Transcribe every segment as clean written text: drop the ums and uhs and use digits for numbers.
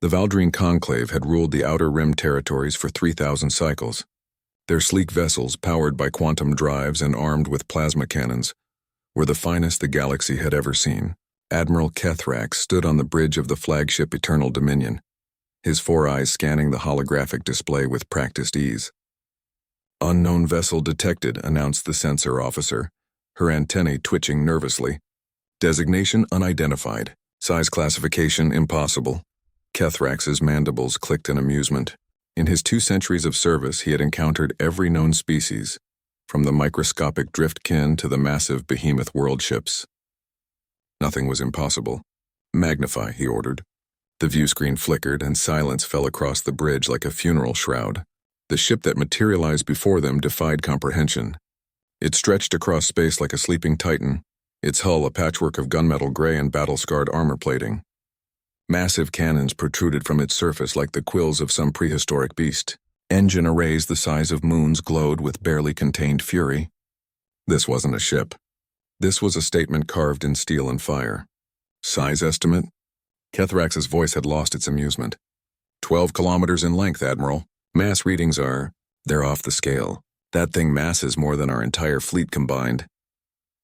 The Valdrine Conclave had ruled the Outer Rim territories for 3,000 cycles. Their sleek vessels, powered by quantum drives and armed with plasma cannons, were the finest the galaxy had ever seen. Admiral Kethrax stood on the bridge of the flagship Eternal Dominion, his four eyes scanning the holographic display with practiced ease. "Unknown vessel detected," announced the sensor officer, her antennae twitching nervously. "Designation unidentified. Size classification impossible." Kethrax's mandibles clicked in amusement. In his 2 centuries of service, he had encountered every known species, from the microscopic driftkin to the massive behemoth world ships. Nothing was impossible. "Magnify," he ordered. The viewscreen flickered and silence fell across the bridge like a funeral shroud. The ship that materialized before them defied comprehension. It stretched across space like a sleeping titan, its hull a patchwork of gunmetal gray and battle-scarred armor plating. Massive cannons protruded from its surface like the quills of some prehistoric beast. Engine arrays the size of moons glowed with barely contained fury. This wasn't a ship. This was a statement carved in steel and fire. "Size estimate?" Kethrax's voice had lost its amusement. 12 kilometers in length, Admiral. Mass readings they're off the scale. That thing masses more than our entire fleet combined."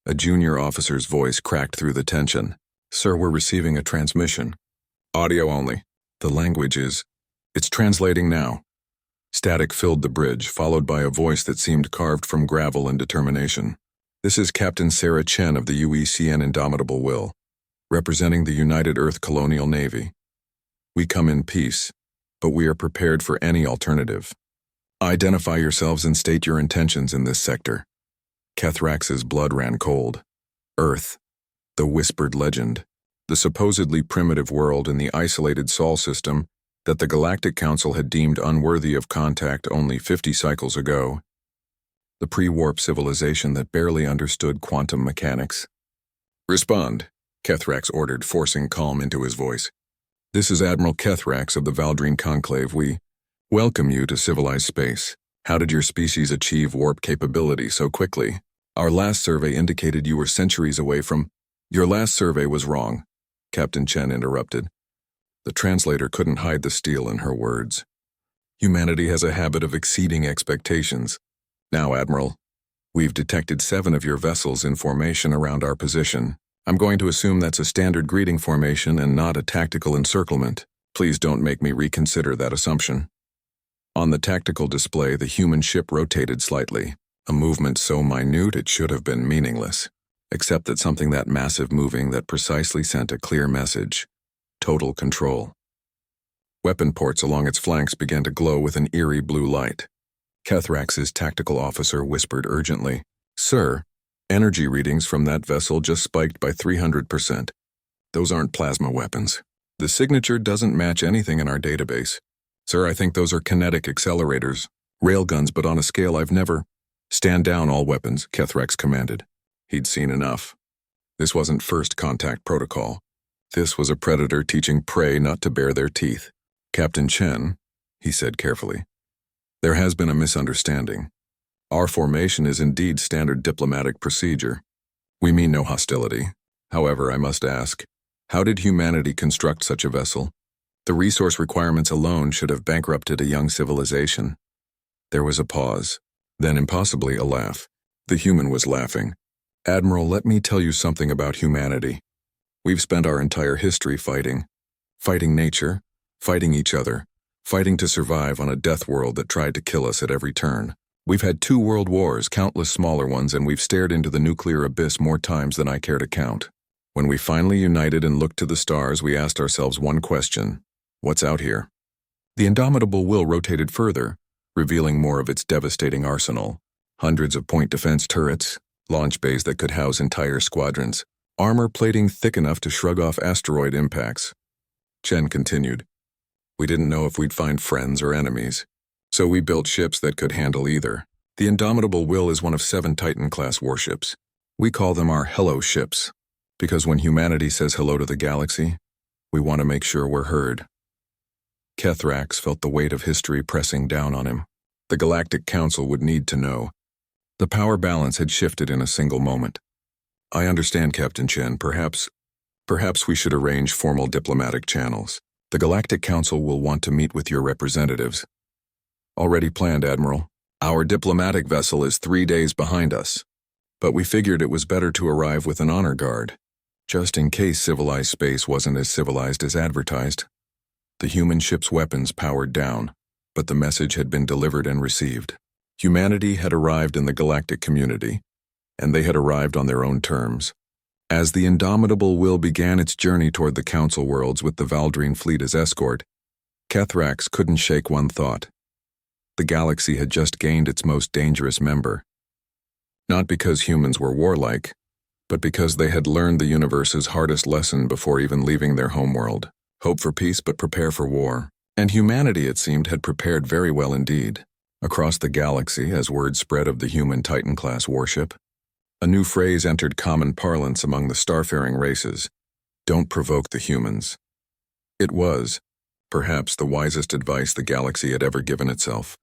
A junior officer's voice cracked through the tension. "Sir, we're receiving a transmission. Audio only. The language it's translating now." Static filled the bridge, followed by a voice that seemed carved from gravel and determination. "This is Captain Sarah Chen of the UECN Indomitable Will, representing the United Earth Colonial Navy. We come in peace, but we are prepared for any alternative. Identify yourselves and state your intentions in this sector." Kethrax's blood ran cold. Earth, the whispered legend, the supposedly primitive world in the isolated Sol system that the Galactic Council had deemed unworthy of contact only 50 cycles ago. The pre-warp civilization that barely understood quantum mechanics. "Respond," Kethrax ordered, forcing calm into his voice. "This is Admiral Kethrax of the Valdrine Conclave. We welcome you to civilized space. How did your species achieve warp capability so quickly? Our last survey indicated you were centuries away from—" "Your last survey was wrong," Captain Chen interrupted. The translator couldn't hide the steel in her words. "Humanity has a habit of exceeding expectations. Now, Admiral, we've detected 7 of your vessels in formation around our position. I'm going to assume that's a standard greeting formation and not a tactical encirclement. Please don't make me reconsider that assumption." On the tactical display, the human ship rotated slightly, a movement so minute it should have been meaningless, except that something that massive moving that precisely sent a clear message: total control. Weapon ports along its flanks began to glow with an eerie blue light. Kethrax's tactical officer whispered urgently, "Sir, energy readings from that vessel just spiked by 300%. Those aren't plasma weapons. The signature doesn't match anything in our database. Sir, I think those are kinetic accelerators, railguns, but on a scale I've never—" "Stand down, all weapons," Kethrax commanded. He'd seen enough. This wasn't first contact protocol. This was a predator teaching prey not to bare their teeth. "Captain Chen," he said carefully, "there has been a misunderstanding. Our formation is indeed standard diplomatic procedure. We mean no hostility. However, I must ask, how did humanity construct such a vessel? The resource requirements alone should have bankrupted a young civilization." There was a pause, then impossibly a laugh. The human was laughing. "Admiral, let me tell you something about humanity. We've spent our entire history fighting nature, fighting each other, fighting to survive on a death world that tried to kill us at every turn. We've had 2 world wars, countless smaller ones, and we've stared into the nuclear abyss more times than I care to count. When we finally united and looked to the stars, we asked ourselves one question: what's out here?" The Indomitable Will rotated further, revealing more of its devastating arsenal. Hundreds of point defense turrets, launch bays that could house entire squadrons, armor plating thick enough to shrug off asteroid impacts. Chen continued, "We didn't know if we'd find friends or enemies, so we built ships that could handle either. The Indomitable Will is one of 7 Titan-class warships. We call them our hello ships, because when humanity says hello to the galaxy, we want to make sure we're heard." Kethrax felt the weight of history pressing down on him. The Galactic Council would need to know. The power balance had shifted in a single moment. "I understand, Captain Chen. Perhaps we should arrange formal diplomatic channels. The Galactic Council will want to meet with your representatives. Already planned, Admiral. Our diplomatic vessel is 3 days behind us, but we figured it was better to arrive with an honor guard, just in case civilized space wasn't as civilized as advertised. The human ship's weapons powered down, but the message had been delivered and received. Humanity had arrived in the galactic community, and they had arrived on their own terms. As the indomitable will began its journey toward the Council worlds with the Valdrine fleet as escort, Kethrax couldn't shake one thought. The galaxy had just gained its most dangerous member. Not because humans were warlike, but because they had learned the universe's hardest lesson before even leaving their homeworld. Hope for peace but prepare for war. And humanity, it seemed, had prepared very well indeed. Across the galaxy, as word spread of the human Titan-class warship, a new phrase entered common parlance among the starfaring races: don't provoke the humans. It was, perhaps, the wisest advice the galaxy had ever given itself.